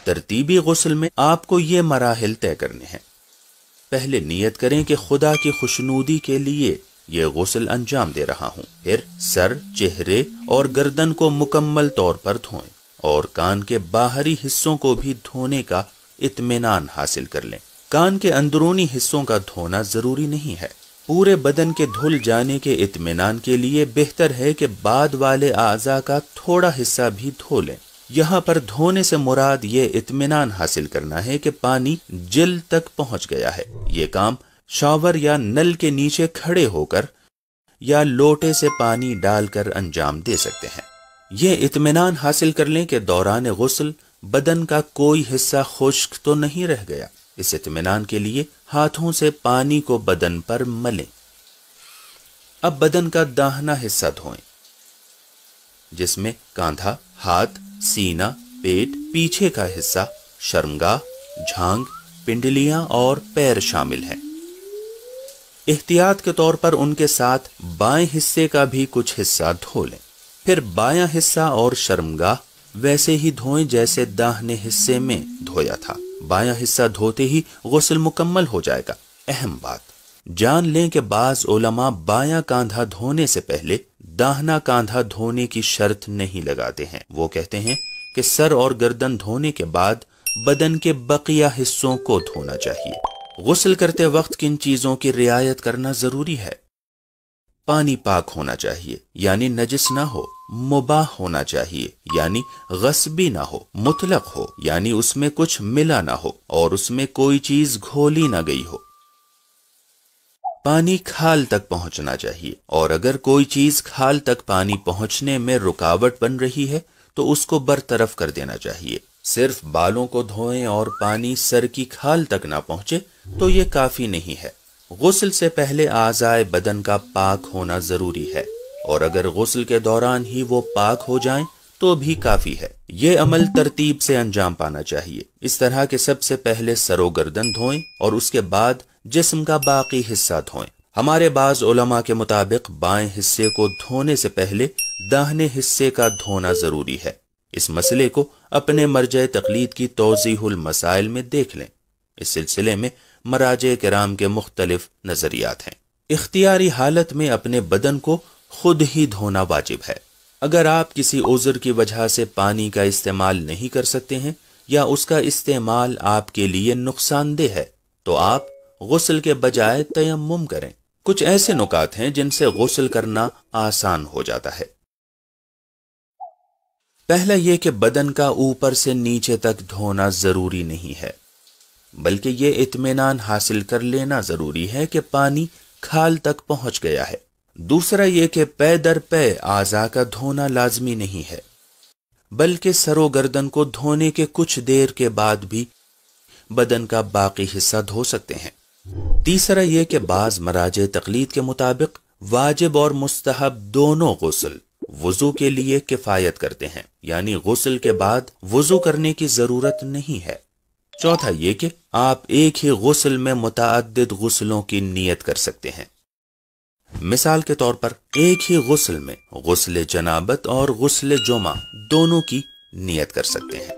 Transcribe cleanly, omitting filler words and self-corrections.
ترتیبی غسل میں آپ کو یہ مراحل طے کرنے ہیں۔ پہلے نیت کریں کہ خدا کی خوشنودی کے لیے یہ غسل انجام دے رہا ہوں۔ پھر سر، چہرے اور گردن کو مکمل طور پر دھوئیں اور کان کے باہری حصوں کو بھی دھونے کا اطمینان حاصل کر لیں۔ کان کے اندرونی حصوں کا دھونا ضروری نہیں ہے۔ پورے بدن کے دھل جانے کے اطمینان کے لیے بہتر ہے کہ بعد والے اعضاء کا تھوڑا حصہ بھی دھو لیں۔ یہاں پر دھونے سے مراد یہ اطمینان حاصل کرنا ہے کہ پانی جلد تک پہنچ گیا ہے۔ یہ کام شاور یا نل کے نیچے کھڑے ہو کر یا لوٹے سے پانی ڈال کر انجام دے سکتے ہیں۔ یہ اطمینان حاصل کر لیں کہ دوران غسل بدن کا کوئی حصہ خشک تو نہیں رہ گیا۔ اس اطمینان کے لیے ہاتھوں سے پانی کو بدن پر ملیں۔ اب بدن کا داہنا حصہ دھوئیں، جس میں کاندھا، ہاتھ، سینہ، پیٹ، پیچھے کا حصہ، شرمگاہ، جھانگ، پنڈلیاں اور پیر شامل ہیں۔ احتیاط کے طور پر ان کے ساتھ بائیں حصے کا بھی کچھ حصہ دھو لیں۔ پھر بایاں حصہ اور شرمگاہ ویسے ہی دھوئیں جیسے داہنے حصے میں دھویا تھا۔ بایاں حصہ دھوتے ہی غسل مکمل ہو جائے گا۔ اہم بات جان لیں کہ بعض علماء بایاں کاندھا دھونے سے پہلے داہنا کاندھا دھونے کی شرط نہیں لگاتے ہیں۔ وہ کہتے ہیں کہ سر اور گردن دھونے کے بعد بدن کے بقیہ حصوں کو دھونا چاہیے۔ غسل کرتے وقت کن چیزوں کی رعایت کرنا ضروری ہے؟ پانی پاک ہونا چاہیے، یعنی نجس نہ ہو، مباح ہونا چاہیے، یعنی غصبی نہ ہو، مطلق ہو، یعنی اس میں کچھ ملا نہ ہو اور اس میں کوئی چیز گھولی نہ گئی ہو۔ پانی کھال تک پہنچنا چاہیے، اور اگر کوئی چیز کھال تک پانی پہنچنے میں رکاوٹ بن رہی ہے تو اس کو برطرف کر دینا چاہیے۔ صرف بالوں کو دھوئیں اور پانی سر کی کھال تک نہ پہنچے تو یہ کافی نہیں ہے۔ غسل سے پہلے اعضائے بدن کا پاک ہونا ضروری ہے، اور اگر غسل کے دوران ہی وہ پاک ہو جائیں تو بھی کافی ہے۔ یہ عمل ترتیب سے انجام پانا چاہیے، اس طرح کہ سب سے پہلے سر و گردن دھوئیں اور اس کے بعد جسم کا باقی حصہ دھوئیں۔ ہمارے بعض علماء کے مطابق بائیں حصے کو دھونے سے پہلے داہنے حصے کا دھونا ضروری ہے۔ اس مسئلے کو اپنے مرجع تقلید کی توضیح المسائل میں دیکھ لیں۔ اس سلسلے میں مراجع کرام کے مختلف نظریات ہیں۔ اختیاری حالت میں اپنے بدن کو خود ہی دھونا واجب ہے۔ اگر آپ کسی عذر کی وجہ سے پانی کا استعمال نہیں کر سکتے ہیں یا اس کا استعمال آپ کے لیے نقصان دہ ہے تو آپ غسل کے بجائے تیمم کریں۔ کچھ ایسے نکات ہیں جن سے غسل کرنا آسان ہو جاتا ہے۔ پہلا یہ کہ بدن کا اوپر سے نیچے تک دھونا ضروری نہیں ہے، بلکہ یہ اطمینان حاصل کر لینا ضروری ہے کہ پانی کھال تک پہنچ گیا ہے۔ دوسرا یہ کہ پے در پے اعضاء کا دھونا لازمی نہیں ہے، بلکہ سر و گردن کو دھونے کے کچھ دیر کے بعد بھی بدن کا باقی حصہ دھو سکتے ہیں۔ تیسرا یہ کہ بعض مراجع تقلید کے مطابق واجب اور مستحب دونوں غسل وضو کے لیے کفایت کرتے ہیں، یعنی غسل کے بعد وضو کرنے کی ضرورت نہیں ہے۔ چوتھا یہ کہ آپ ایک ہی غسل میں متعدد غسلوں کی نیت کر سکتے ہیں۔ مثال کے طور پر ایک ہی غسل میں غسل جنابت اور غسل جمعہ دونوں کی نیت کر سکتے ہیں۔